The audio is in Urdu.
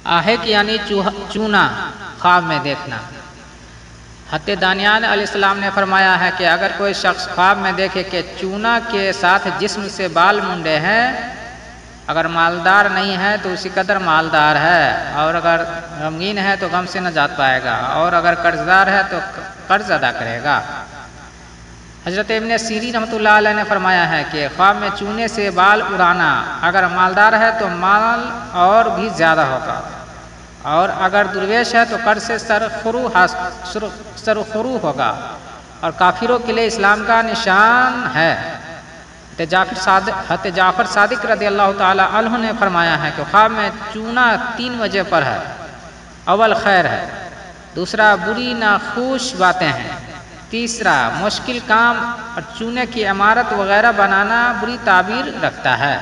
آہک یعنی چونا خواب میں دیکھنا۔ حضرت دانیال علیہ السلام نے فرمایا ہے کہ اگر کوئی شخص خواب میں دیکھے کہ چونا کے ساتھ جسم سے بال منڈے ہیں، اگر مالدار نہیں ہے تو اسی قدر مالدار ہے، اور اگر غمگین ہے تو غم سے نجات پائے گا، اور اگر قرض دار ہے تو قرض ادا کرے گا۔ حضرت ابن سیرین رحمۃ اللہ علیہ نے فرمایا ہے کہ خواب میں چونے سے بال اڑانا، اگر مالدار ہے تو مال اور بھی زیادہ ہوگا، اور اگر درویش ہے تو قرض سے سرخرو ہوگا، اور کافروں کے لیے اسلام کا نشان ہے۔ حضرت جعفر صادق رضی اللہ تعالی عنہ نے فرمایا ہے کہ خواب میں چونا 3 وجہ پر ہے۔ اول خیر ہے، دوسرا بری ناخوش باتیں ہیں، تیسرا مشکل کام اور چونے کی عمارت وغیرہ بنانا بری تعبیر رکھتا ہے۔